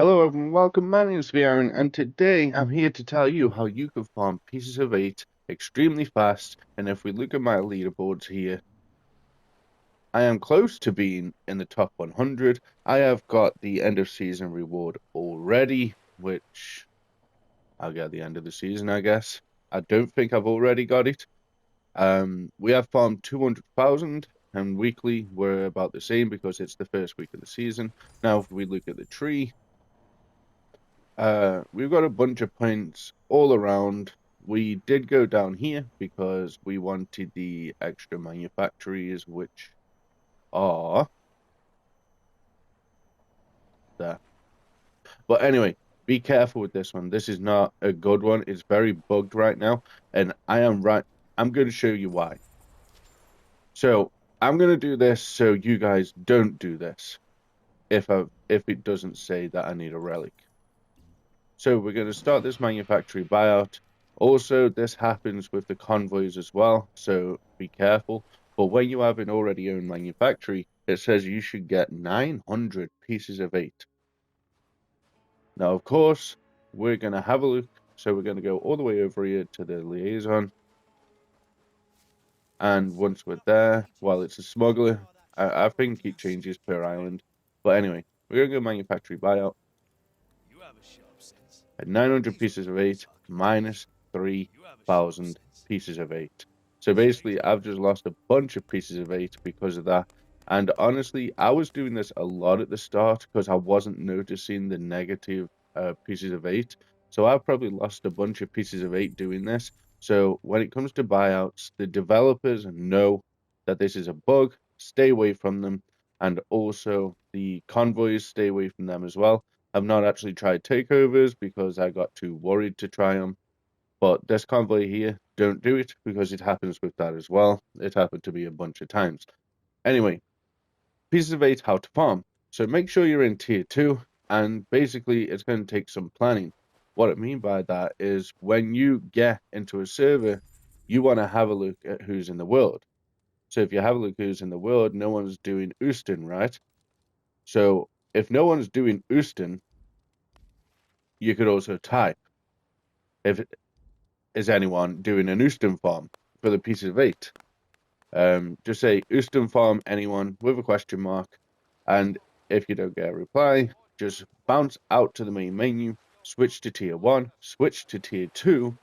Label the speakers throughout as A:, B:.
A: Hello everyone, welcome. My name is Viren, and today I'm here to tell you how you can farm pieces of 8 extremely fast. And if we look at my leaderboards here, I am close to being in the top 100. I have got the end of season reward already, which I'll get at the end of the season, I guess. I don't think I've already got it. We have farmed 200,000, and weekly we're about the same because it's the first week of the season. Now, if we look at the tree, we've got a bunch of points all around. We did go down here because we wanted the extra manufactories, which are there. But anyway, be careful with this one. This is not a good one. It's very bugged right now, and I'm going to show you why. So I'm going to do this so you guys don't do this. If it doesn't say that I need a relic. So we're going to start this manufactory buyout. Also, this happens with the convoys as well, so be careful. But when you have an already owned manufactory, it says you should get 900 pieces of 8. Now, of course, we're going to have a look. So we're going to go all the way over here to the liaison. And once we're there, well, it's a smuggler. I think it changes per island. But anyway, we're going to go manufactory buyout. At 900 pieces of 8 minus 3,000 pieces of 8. So basically, I've just lost a bunch of pieces of 8 because of that. And honestly, I was doing this a lot at the start because I wasn't noticing the negative pieces of 8. So I've probably lost a bunch of pieces of 8 doing this. So when it comes to buyouts, the developers know that this is a bug, stay away from them. And also the convoys, stay away from them as well. I've not actually tried takeovers because I got too worried to try them. But this convoy here, don't do it because it happens with that as well. It happened to me a bunch of times. Anyway, pieces of 8 how to farm. So make sure you're in tier 2, and basically it's going to take some planning. What I mean by that is when you get into a server, you want to have a look at who's in the world. So if you have a look who's in the world, no one's doing Houston, right? So if no one's doing Houston, you could also type if is anyone doing an Houston farm for the pieces of 8. Just say Houston farm anyone with a question mark, and if you don't get a reply, just bounce out to the main menu, switch to tier 1, switch to tier 2.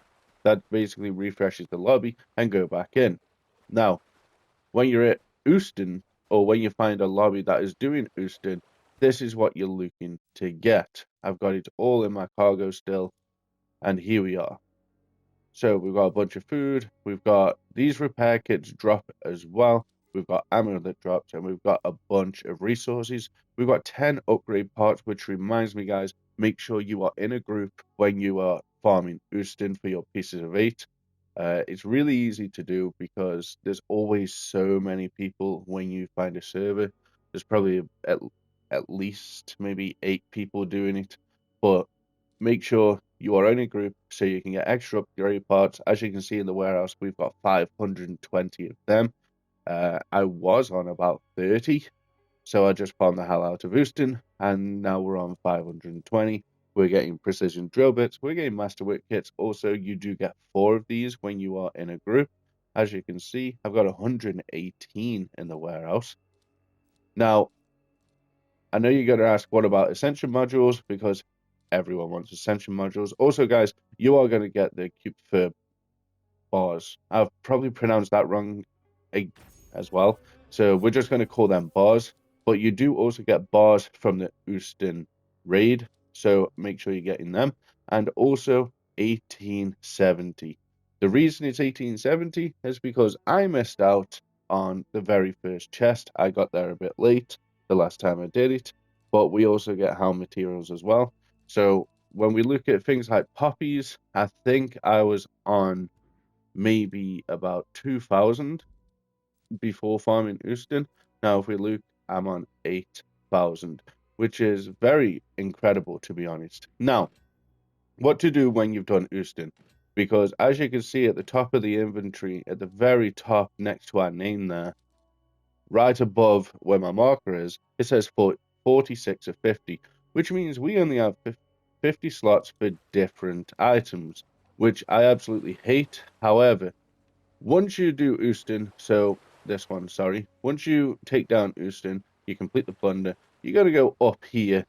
A: That basically refreshes the lobby, and go back in. Now, when you're at Houston, or when you find a lobby that is doing Houston, this is what you're looking to get. I've got it all in my cargo still, and here we are. So we've got a bunch of food, we've got these repair kits drop as well, we've got ammo that drops, and we've got a bunch of resources. We've got 10 upgrade parts, which reminds me, guys, make sure you are in a group when you are farming Houston for your pieces of 8. It's really easy to do because there's always so many people when you find a server. There's probably at least maybe 8 people doing it, but make sure you are in a group so you can get extra upgrade parts. As you can see in the warehouse, we've got 520 of them. I was on about 30, so I just farmed the hell out of Houston, and now we're on 520. We're getting precision drill bits, we're getting master work kits. Also, you do get 4 of these when you are in a group. As you can see, I've got 118 in the warehouse. Now, I know you're going to ask, what about ascension modules? Because everyone wants ascension modules. Also, guys, you are going to get the cube for bars. I've probably pronounced that wrong as well. So we're just going to call them bars. But you do also get bars from the Houston raid. So make sure you're getting them. And also 1870. The reason it's 1870 is because I missed out on the very first chest. I got there a bit late the last time I did it. But we also get helm materials as well. So when we look at things like poppies, I think I was on maybe about 2,000 before farming Houston. Now, if we look, I'm on 8,000, which is very incredible, to be honest. Now, what to do when you've done Houston? Because as you can see at the top of the inventory, at the very top next to our name there, right above where my marker is, it says 46 of 50. which means we only have 50 slots for different items, which I absolutely hate. However, once you do Houston, so this one, sorry, once you take down Houston, you complete the plunder, you got to go up here.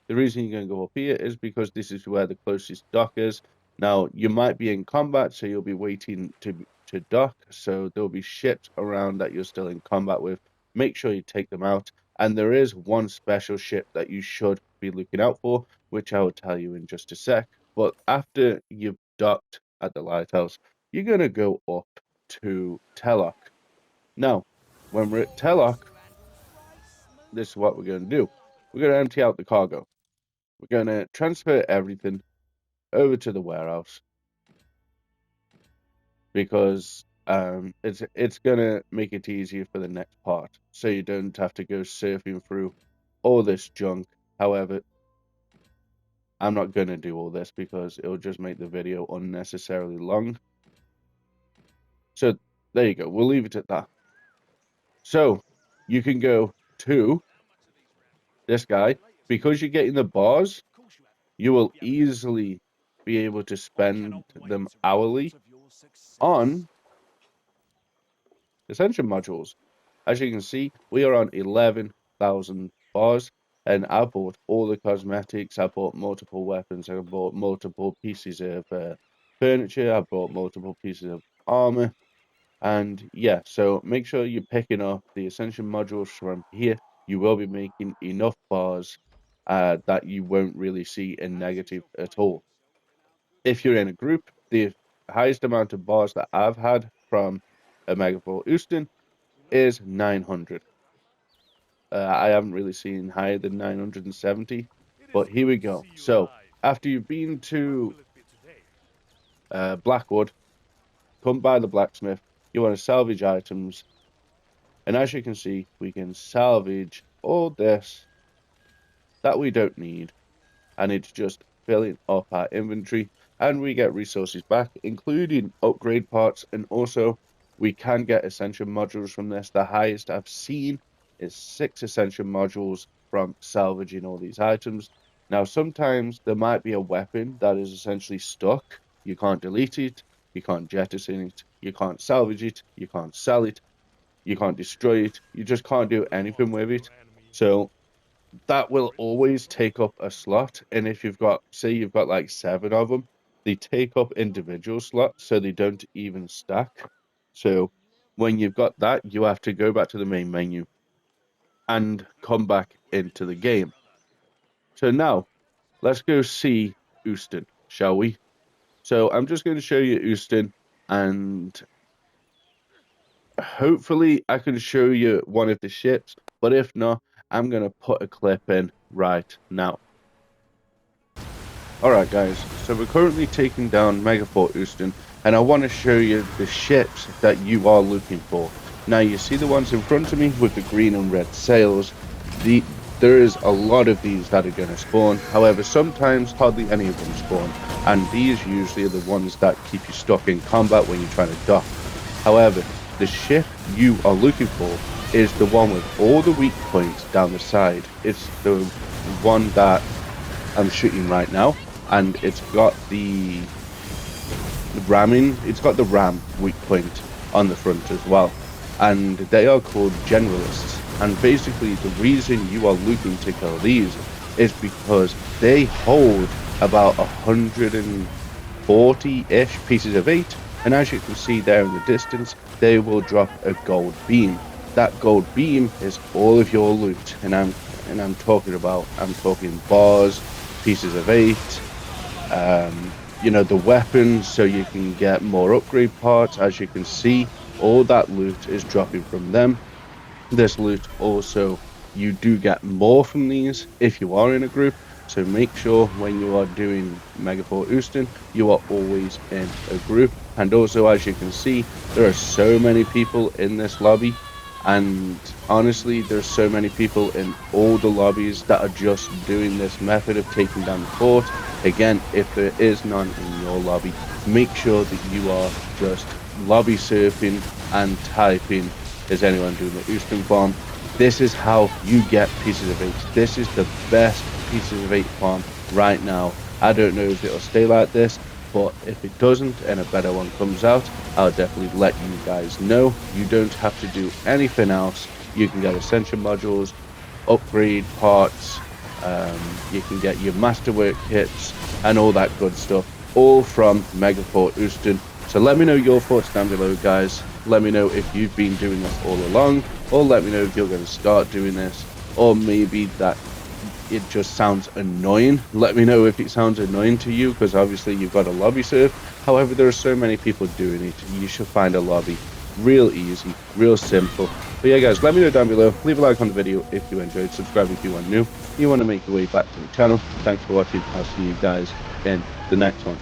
A: The reason you're going to go up here is because this is where the closest dock is. Now, you might be in combat, so you'll be waiting to dock, so there'll be ships around that you're still in combat with. Make sure you take them out, and there is one special ship that you should be looking out for, which I will tell you in just a sec. But after you've docked at the lighthouse, you're going to go up to Telok. Now, when we're at Telok, this is what we're going to do. We're going to empty out the cargo. We're going to transfer everything over to the warehouse because it's going to make it easier for the next part, so you don't have to go surfing through all this junk. However, I'm not going to do all this because it'll just make the video unnecessarily long. So there you go. We'll leave it at that. So you can go to this guy. Because you're getting the bars, you will easily be able to spend them hourly on Ascension modules. As you can see, we are on 11,000 bars, and I bought all the cosmetics, I bought multiple weapons, I bought multiple pieces of furniture, I bought multiple pieces of armor, and yeah, so make sure you're picking up the Ascension modules from here. You will be making enough bars that you won't really see in negative at all. If you're in a group, the highest amount of bars that I've had from a Megaport Houston is 900. I haven't really seen higher than 970, but here we go. So after you've been to Blackwood, come by the blacksmith, you want to salvage items, and as you can see, we can salvage all this that we don't need, and it's just filling up our inventory, and we get resources back, including upgrade parts, and also we can get Ascension modules from this. The highest I've seen is 6 Ascension modules from salvaging all these items. Now, sometimes there might be a weapon that is essentially stuck. You can't delete it, you can't jettison it, you can't salvage it, you can't sell it, you can't destroy it, you just can't do anything with it. So that will always take up a slot, and if you've got, say you've got like 7 of them, they take up individual slots, so they don't even stack. So when you've got that, you have to go back to the main menu and come back into the game. So now let's go see Houston, shall we? So I'm just going to show you Houston, and hopefully I can show you one of the ships, but if not, I'm going to put a clip in right now. Alright guys, so we're currently taking down Megaport Houston, and I want to show you the ships that you are looking for. Now you see the ones in front of me with the green and red sails. There is a lot of these that are going to spawn, however sometimes hardly any of them spawn, and these usually are the ones that keep you stuck in combat when you're trying to dock. However, the ship you are looking for is the one with all the weak points down the side. It's the one that I'm shooting right now, and it's got the ramming, it's got the ram weak point on the front as well, and they are called generalists. And basically the reason you are looking to kill these is because they hold about 140-ish pieces of 8, and as you can see there in the distance, they will drop a gold beam. That gold beam is all of your loot, and I'm talking bars, pieces of 8, you know, the weapons, so you can get more upgrade parts. As you can see, all that loot is dropping from them. This loot also, you do get more from these if you are in a group, so make sure when you are doing Megaport Houston, you are always in a group. And also, as you can see, there are so many people in this lobby, and honestly, there's so many people in all the lobbies that are just doing this method of taking down the fort. Again, if there is none in your lobby, make sure that you are just lobby surfing and typing, is anyone doing the Houston farm? This is how you get pieces of 8. This is the best pieces of 8 farm right now. I don't know if it'll stay like this, but if it doesn't and a better one comes out, I'll definitely let you guys know. You don't have to do anything else. You can get Ascension modules, upgrade parts, you can get your masterwork kits and all that good stuff, all from Po8. So let me know your thoughts down below, guys. Let me know if you've been doing this all along, or let me know if you're going to start doing this, or maybe that it just sounds annoying. Let me know if it sounds annoying to you, because obviously you've got a lobby serve. However, there are so many people doing it, you should find a lobby real easy, real simple. But yeah, guys, let me know down below. Leave a like on the video if you enjoyed. Subscribe if you are new. You want to make your way back to the channel. Thanks for watching. I'll see you guys in the next one.